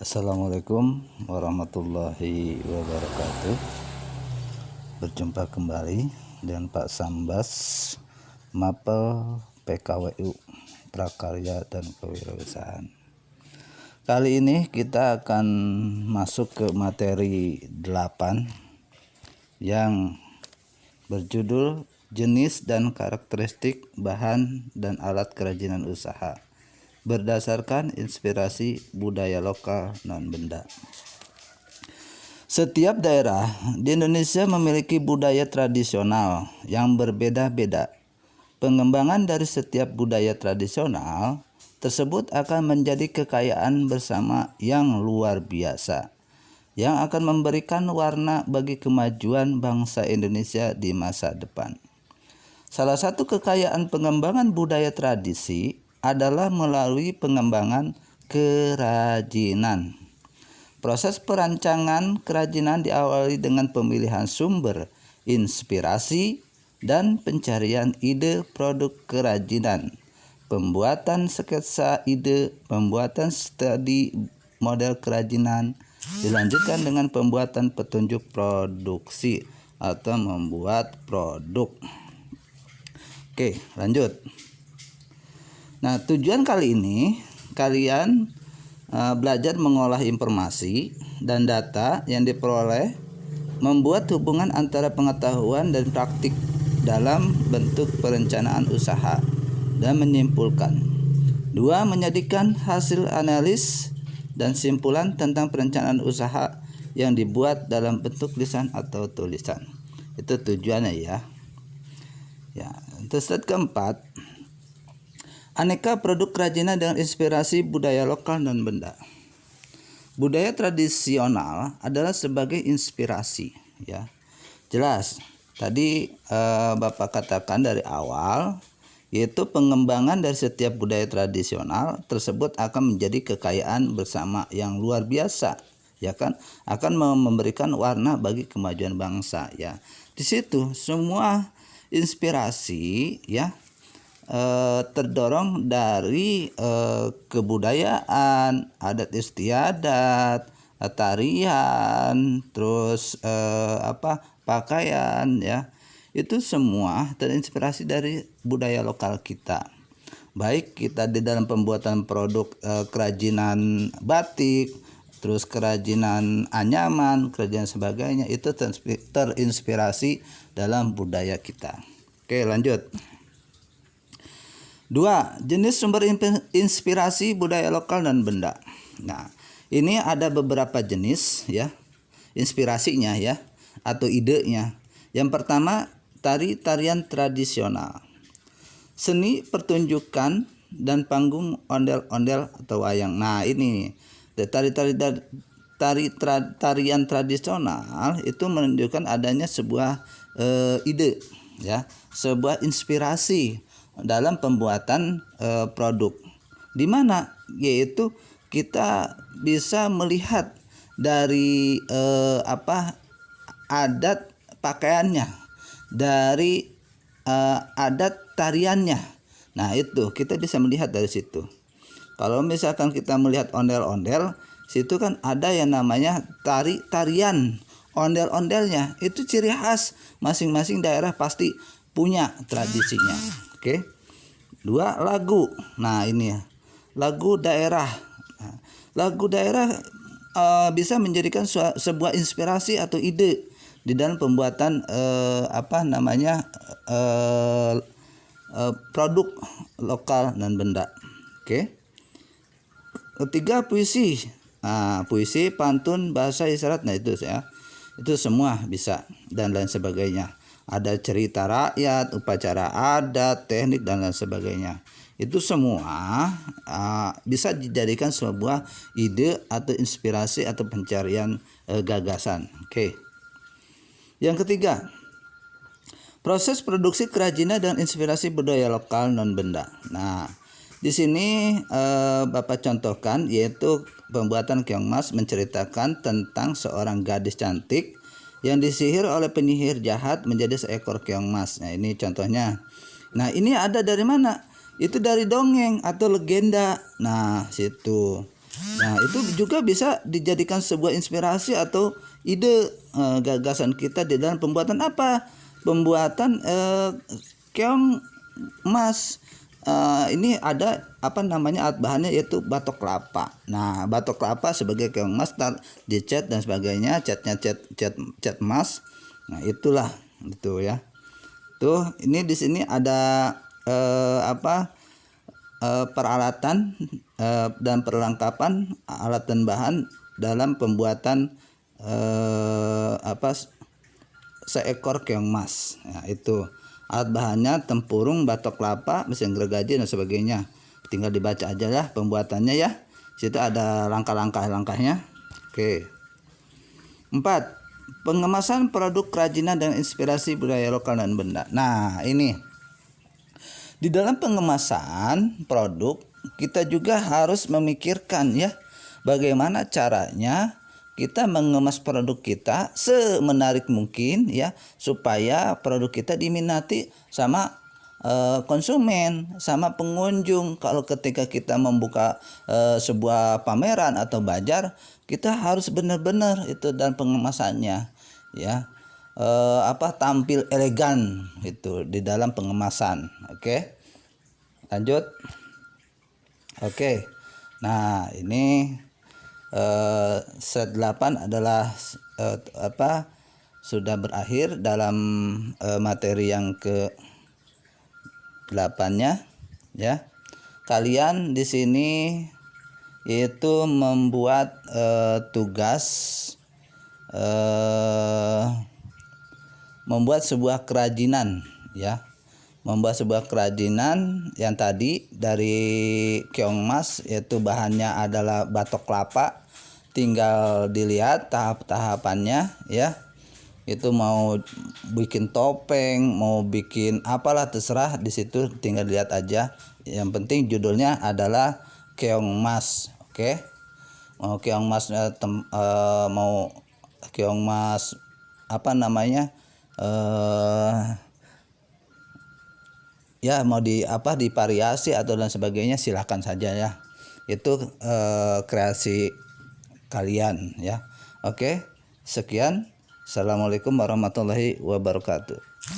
Assalamualaikum warahmatullahi wabarakatuh. Berjumpa kembali dengan Pak Sambas, Mapel PKWU Prakarya dan Kewirausahaan. Kali ini kita akan masuk ke materi 8 yang berjudul jenis dan karakteristik bahan dan alat kerajinan usaha berdasarkan inspirasi budaya lokal non-benda. Setiap daerah di Indonesia memiliki budaya tradisional yang berbeda-beda. Pengembangan dari setiap budaya tradisional tersebut akan menjadi kekayaan bersama yang luar biasa, yang akan memberikan warna bagi kemajuan bangsa Indonesia di masa depan. Salah satu kekayaan pengembangan budaya tradisi adalah melalui pengembangan kerajinan. Proses perancangan kerajinan diawali dengan pemilihan sumber inspirasi dan pencarian ide produk kerajinan, pembuatan sketsa ide, pembuatan studi model kerajinan, dilanjutkan dengan pembuatan petunjuk produksi atau membuat produk. Oke, lanjut. Nah, tujuan kali ini kalian belajar mengolah informasi dan data yang diperoleh, membuat hubungan antara pengetahuan dan praktik dalam bentuk perencanaan usaha, dan menyimpulkan. 2. Menjadikan hasil analis dan simpulan tentang perencanaan usaha yang dibuat dalam bentuk lisan atau tulisan. Itu tujuannya ya. Terus keempat, aneka produk kerajinan dengan inspirasi budaya lokal dan benda. Budaya tradisional adalah sebagai inspirasi, ya. Jelas. Tadi Bapak katakan dari awal, yaitu pengembangan dari setiap budaya tradisional tersebut akan menjadi kekayaan bersama yang luar biasa, ya kan? Akan memberikan warna bagi kemajuan bangsa, ya. Di situ semua inspirasi, ya, terdorong dari kebudayaan, adat istiadat, tarian, terus pakaian, ya. Itu semua terinspirasi dari budaya lokal kita. Baik kita di dalam pembuatan produk kerajinan batik, terus kerajinan anyaman, kerajinan sebagainya, itu terinspirasi dalam budaya kita. Oke, lanjut. 2. Jenis sumber inspirasi budaya lokal dan benda. Nah, ini ada beberapa jenis, ya, inspirasinya, ya, atau idenya. Yang pertama, tarian tradisional. Seni pertunjukan dan panggung ondel-ondel atau wayang. Nah, ini tarian tradisional itu menunjukkan adanya sebuah ide, ya, sebuah inspirasi dalam pembuatan produk, di mana yaitu kita bisa melihat dari adat pakaiannya, dari adat tariannya. Nah, itu kita bisa melihat dari situ. Kalau misalkan kita melihat ondel-ondel, situ kan ada yang namanya tarian ondel-ondelnya. Itu ciri khas masing-masing daerah pasti punya tradisinya. Oke. 2. Lagu. Nah, ini ya, lagu daerah. Nah, lagu daerah bisa menjadikan sebuah inspirasi atau ide di dalam pembuatan produk lokal dan benda. Oke. Ketiga, puisi. Nah, puisi, pantun, bahasa isyarat, nah itu ya. Itu semua bisa dan lain sebagainya. Ada cerita rakyat, upacara adat, teknik dan lain sebagainya. Itu semua bisa dijadikan sebuah ide atau inspirasi atau pencarian gagasan. Oke. Yang ketiga, proses produksi kerajinan dan inspirasi budaya lokal non benda. Nah, di sini Bapak contohkan yaitu pembuatan keong mas menceritakan tentang seorang gadis cantik yang disihir oleh penyihir jahat menjadi seekor keong mas. Nah, ini contohnya. Nah, ini ada dari mana? Itu dari dongeng atau legenda. Nah, situ. Nah, itu juga bisa dijadikan sebuah inspirasi atau ide gagasan kita di dalam pembuatan apa? Pembuatan keong emas. Ini ada apa namanya alat bahannya yaitu batok kelapa. Nah, batok kelapa sebagai keong emas dicat dan sebagainya, catnya cat emas. Nah, itulah itu ya. Tuh, ini di sini ada peralatan dan perlengkapan alat dan bahan dalam pembuatan seekor keong emas. Nah, itu alat bahannya tempurung, batok kelapa, mesin gergaji dan sebagainya. Tinggal dibaca aja ya pembuatannya ya. Situ ada langkah-langkahnya. Oke. 4. Pengemasan produk kerajinan dan inspirasi budaya lokal dan benda. Nah, ini di dalam pengemasan produk kita juga harus memikirkan ya bagaimana caranya kita mengemas produk kita semenarik mungkin ya supaya produk kita diminati sama konsumen, sama pengunjung. Kalau ketika kita membuka sebuah pameran atau bazar, kita harus benar-benar itu dan pengemasannya ya tampil elegan itu di dalam pengemasan. Oke. Lanjut. Oke. Nah, ini set 8 adalah sudah berakhir dalam materi yang ke 8-nya ya. Kalian di sini itu membuat tugas membuat sebuah kerajinan ya. Membuat sebuah kerajinan yang tadi dari keong emas, yaitu bahannya adalah batok kelapa. Tinggal dilihat tahap-tahapannya ya. Itu mau bikin topeng, mau bikin apalah terserah, di situ tinggal lihat aja. Yang penting judulnya adalah keong emas. Oke. Mau keong emas mau keong emas apa namanya? Ya mau divariasi atau dan sebagainya, silahkan saja ya. Itu kreasi kalian ya. Oke, sekian. Assalamualaikum warahmatullahi wabarakatuh.